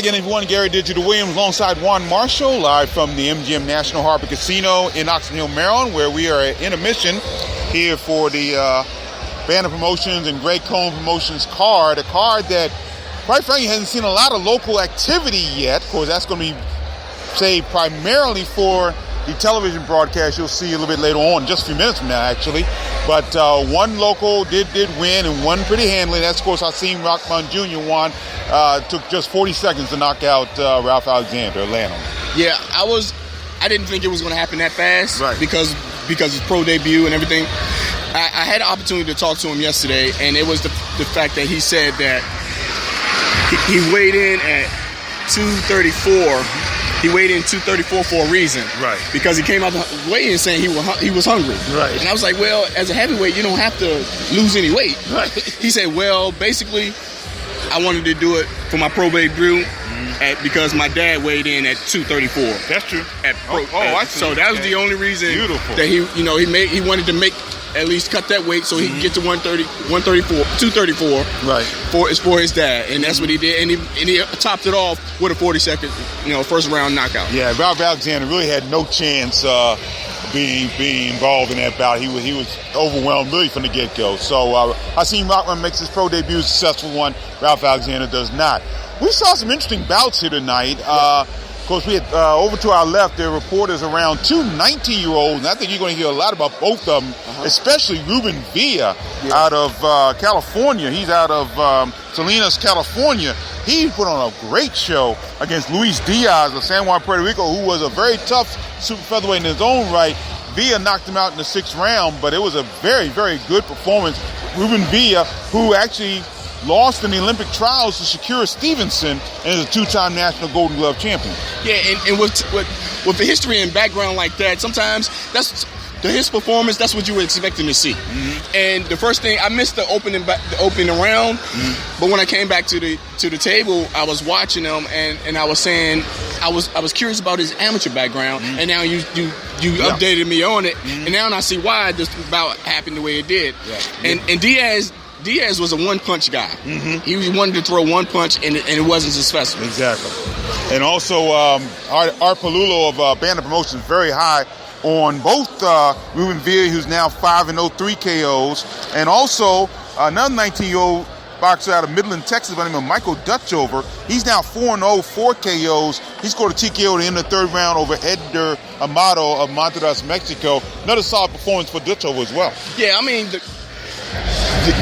Hi again, everyone. Gary Digital Williams alongside Juan Marshall, live from the MGM National Harbor Casino in Oxon Hill, Maryland, where we are at Intermission here for the Banner Promotions and Greg Cohn Promotions card, a card that, quite frankly, hasn't seen a lot of local activity yet. Of course, that's going to be saved primarily for the television broadcast you'll see a little bit later on, just a few minutes from now, actually. But one local did win, and one pretty handily. That's, of course, Hakeem Rockman Jr. won. Took just 40 seconds to knock out Ralph Alexander, Atlanta. Yeah, I didn't think it was going to happen that fast, right? Because it's pro debut and everything. I had an opportunity to talk to him yesterday, and it was the fact that he said that he weighed in at 234. He weighed in 234 for a reason. Right. Because he came out the weigh-in saying he was hungry. Right. And I was like, well, as a heavyweight, you don't have to lose any weight. Right. He said, well, basically, I wanted to do it for my pro debut because my dad weighed in at 234. That's true. I see. So that was the only reason that he wanted to make at least cut that weight so he could get to 234. Right. For his dad, and that's what he did, and he topped it off with a 40-second, first round knockout. Yeah, Ralph Alexander really had no chance being involved in that bout. He was overwhelmed really from the get-go. So Hakeem Rockman makes his pro debut, a successful one. Ralph Alexander does not. We saw some interesting bouts here tonight. Of course, we had over to our left, there are reporters around two 19-year-olds, and I think you're going to hear a lot about both of them, especially Ruben Villa out of California. He's out of Salinas, California. He put on a great show against Luis Diaz of San Juan, Puerto Rico, who was a very tough super featherweight in his own right. Villa knocked him out in the 6th round, but it was a very, very good performance. Ruben Villa, who actually lost in the Olympic trials to Shakira Stevenson and is a 2-time National Golden Glove champion. Yeah, and with the history and background like that, sometimes that's his performance. That's what you were expecting to see. And the first thing, I missed the opening round, but when I came back to the table, I was watching him and I was saying I was curious about his amateur background, and now you updated me on it, and now I see why this bout happened the way it did. Yeah. And Diaz was a one-punch guy. He wanted to throw one punch, and it wasn't successful. Exactly. And also, Art Palulo of Banner Promotions very high on both Ruben Villa, who's now 5-0, 3 KOs, and also another 19-year-old boxer out of Midland, Texas, by the name of Michael Dutchover. He's now 4-0, 4 KOs. He scored a TKO at the end of the 3rd round over Edgar Amado of Monterrey, Mexico. Another solid performance for Dutchover as well. Yeah, I mean,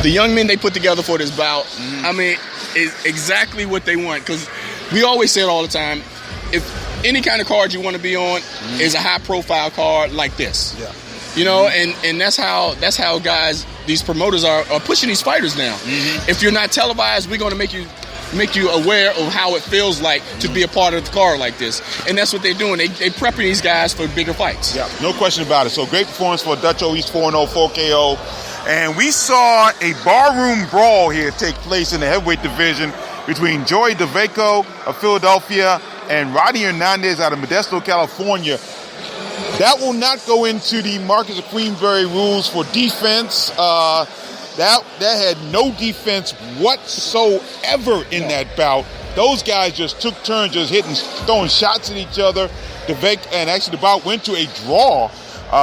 the young men they put together for this bout, I mean, is exactly what they want. Because we always say it all the time, if any kind of card you want to be on is a high-profile card like this. Yeah. And that's how guys, these promoters are pushing these fighters now. If you're not televised, we're going to make you aware of how it feels like to be a part of the card like this. And that's what they're doing. They prepping these guys for bigger fights. Yeah, no question about it. So great performance for Dutcho. He's 4-0, 4 KO. And we saw a barroom brawl here take place in the heavyweight division between Joey DeVaco of Philadelphia and Rodney Hernandez out of Modesto, California. That will not go into the Marcus of Queensberry rules for defense. That had no defense whatsoever in that bout. Those guys just took turns just throwing shots at each other. And actually the bout went to a draw,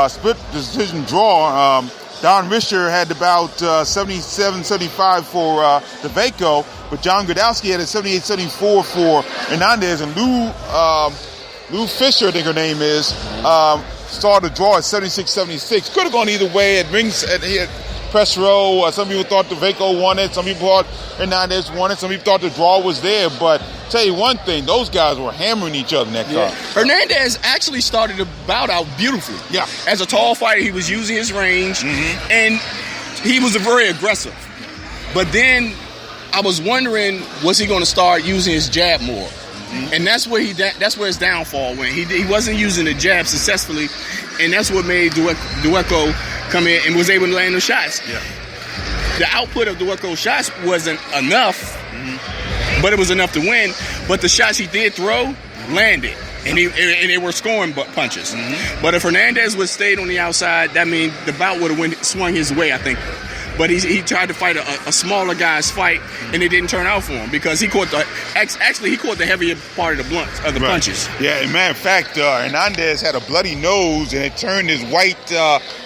split decision draw. Don Risher had about 77-75 for DeVaco, but John Gradowski had a 78-74 for Hernandez, and Lou Fisher, I think her name is, started the draw at 76-76. Could have gone either way. At press row, some people thought DeVaco won it. Some people thought Hernandez won it. Some people thought the draw was there. But tell you one thing, those guys were hammering each other in that car. Hernandez actually started the bout out beautifully. Yeah. As a tall fighter, he was using his range, and he was very aggressive. But then I was wondering, was he going to start using his jab more? And that's where his downfall went. He wasn't using the jab successfully, and that's what made Dueco come in and was able to land those shots. Yeah. The output of Dueco's shots wasn't enough, but it was enough to win. But the shots he did throw landed, and they were scoring punches. But if Hernandez would have stayed on the outside, that means the bout would have swung his way, I think. but he tried to fight a smaller guy's fight, and it didn't turn out for him because he caught the heavier part of the punches. Yeah, as a matter of fact, Hernandez had a bloody nose, and it turned his white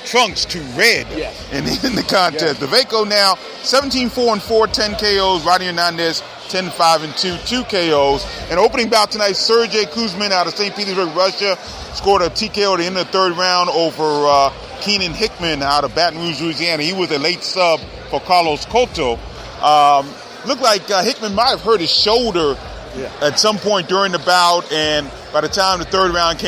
trunks to red in the contest. DeVaco now 17-4-4, 10 KOs. Rodney Hernandez 10-5-2, 2 KOs. And opening bout tonight, Sergey Kuzmin out of St. Petersburg, Russia, scored a TKO at the end of the third round over Keenan Hickman out of Baton Rouge, Louisiana. He was a late sub for Carlos Cotto. Looked like Hickman might have hurt his shoulder at some point during the bout, and by the time the third round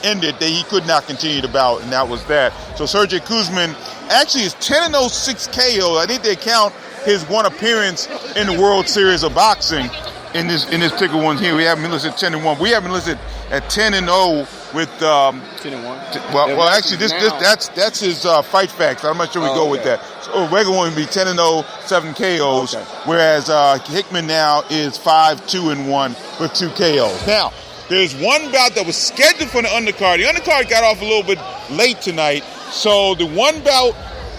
ended, he could not continue the bout, and that was that. So Sergey Kuzmin actually is 10-0, 6 KO. I think they count his one appearance in the World Series of Boxing in this particular one here. We haven't been listed 10-1. We haven't listed at 10-0 with 10-1. Well, actually, that's his fight facts. I'm not sure we go with that. So regular one would be 10-0, 7 KOs, whereas Hickman now is 5-2-1 with 2 KOs. Now, there's one bout that was scheduled for the undercard. The undercard got off a little bit late tonight, so the one bout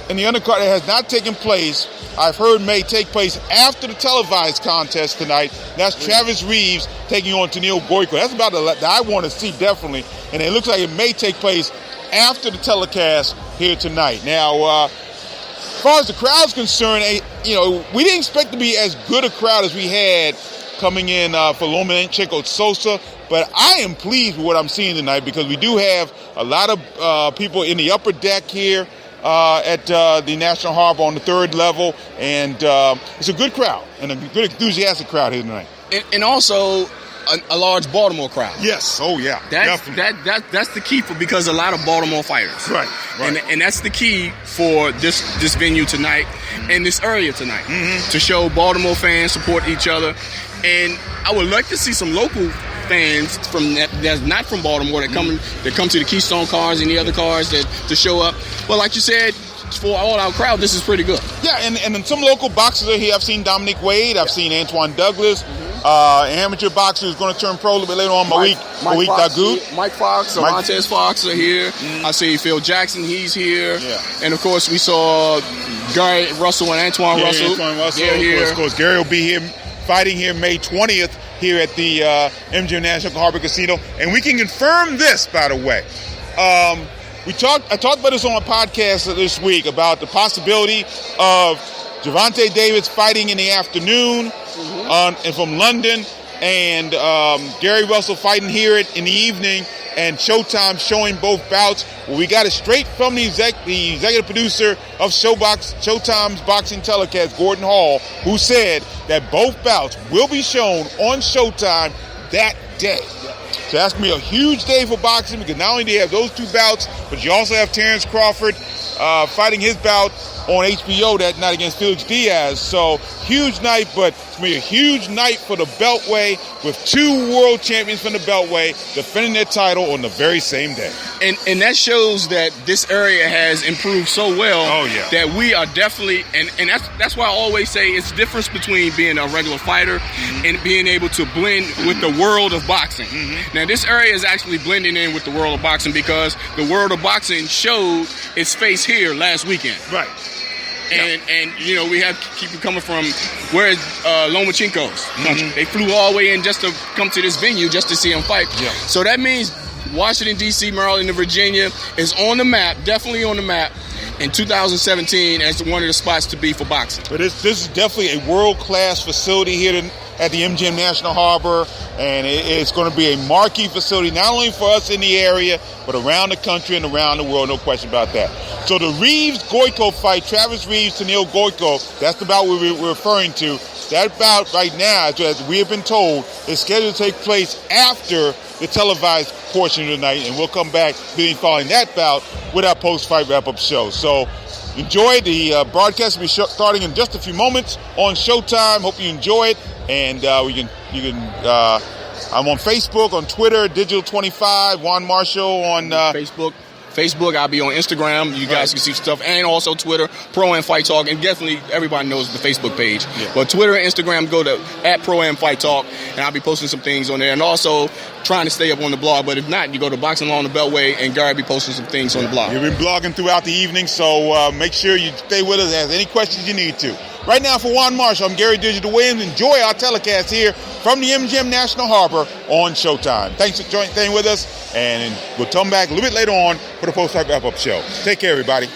in the undercard that has not taken place, I've heard may take place after the televised contest tonight. That's Travis Reeves taking on Tennille Goyko. That's about that I want to see, definitely. And it looks like it may take place after the telecast here tonight. Now, as far as the crowd's concerned, we didn't expect to be as good a crowd as we had coming in for Lomachenko Sosa. But I am pleased with what I'm seeing tonight because we do have a lot of people in the upper deck here at the National Harbor on the third level, and it's a good crowd and a good enthusiastic crowd here tonight. And also a large Baltimore crowd. Yes. Oh yeah. That's the key because a lot of Baltimore fighters. Right. And that's the key for this venue tonight and this area tonight to show Baltimore fans support each other. And I would like to see some local fans that's not from Baltimore that come to the Keystone cars and the other cars to show up. But like you said, for all our crowd, this is pretty good. Yeah, and then some local boxers are here. I've seen Dominic Wade. I've seen Antoine Douglas. An amateur boxer who's going to turn pro a little bit later on, Malik Dagout. Mike Fox, Montez Fox are here. I see Phil Jackson, he's here. Yeah. And of course, we saw Gary Russell and Antoine Russell. Antoine Russell. Here. Of course, Gary will be here fighting here May 20th here at the MGM National Harbor Casino. And we can confirm this, by the way. I talked about this on a podcast this week about the possibility of Gervonta Davis fighting in the afternoon and from London, and Gary Russell fighting here in the evening, and Showtime showing both bouts. Well, we got it straight from the executive producer of Showtime's boxing telecast, Gordon Hall, who said that both bouts will be shown on Showtime that day. So that's going to be a huge day for boxing because not only do you have those two bouts, but you also have Terrence Crawford fighting his bout on HBO that night against Felix Diaz. So huge night, but it's going to be a huge night for the Beltway with two world champions from the Beltway defending their title on the very same day. And that shows that this area has improved so well that we are definitely, and that's why I always say it's the difference between being a regular fighter and being able to blend with the world of boxing. Now this area is actually blending in with the world of boxing because the world of boxing showed its face here last weekend. Right. And we have people coming from where Lomachenko's country. They flew all the way in just to come to this venue just to see him fight. Yeah. So that means Washington, D.C., Maryland, and Virginia is on the map, definitely on the map, in 2017 as one of the spots to be for boxing. But this is definitely a world-class facility here at the MGM National Harbor, and it's going to be a marquee facility not only for us in the area, but around the country and around the world, no question about that. So the Reeves-Goyko fight, Travis Reeves, Tennille Goyko, that's the bout we're referring to. That bout right now, as we have been told, is scheduled to take place after the televised portion of the night, and we'll come back following that bout with our post-fight wrap-up show. So enjoy the broadcast. Will be starting in just a few moments on Showtime. Hope you enjoy it, and you can. I'm on Facebook, on Twitter, Digital25, Juan Marshall on Facebook, Facebook. I'll be on Instagram. You guys can see stuff. And also Twitter, Pro Am Fight Talk. And definitely everybody knows the Facebook page. Yeah. But Twitter and Instagram, go to @Pro Am Fight Talk. And I'll be posting some things on there. And also trying to stay up on the blog. But if not, you go to Boxing Along the Beltway, and Gary will be posting some things on the blog. You've been blogging throughout the evening, so make sure you stay with us. Ask any questions you need to. Right now, for Juan Marshall, I'm Gary Digital Williams. Enjoy our telecast here from the MGM National Harbor on Showtime. Thanks for staying with us, and we'll come back a little bit later on for the post-fight wrap-up show. Take care, everybody.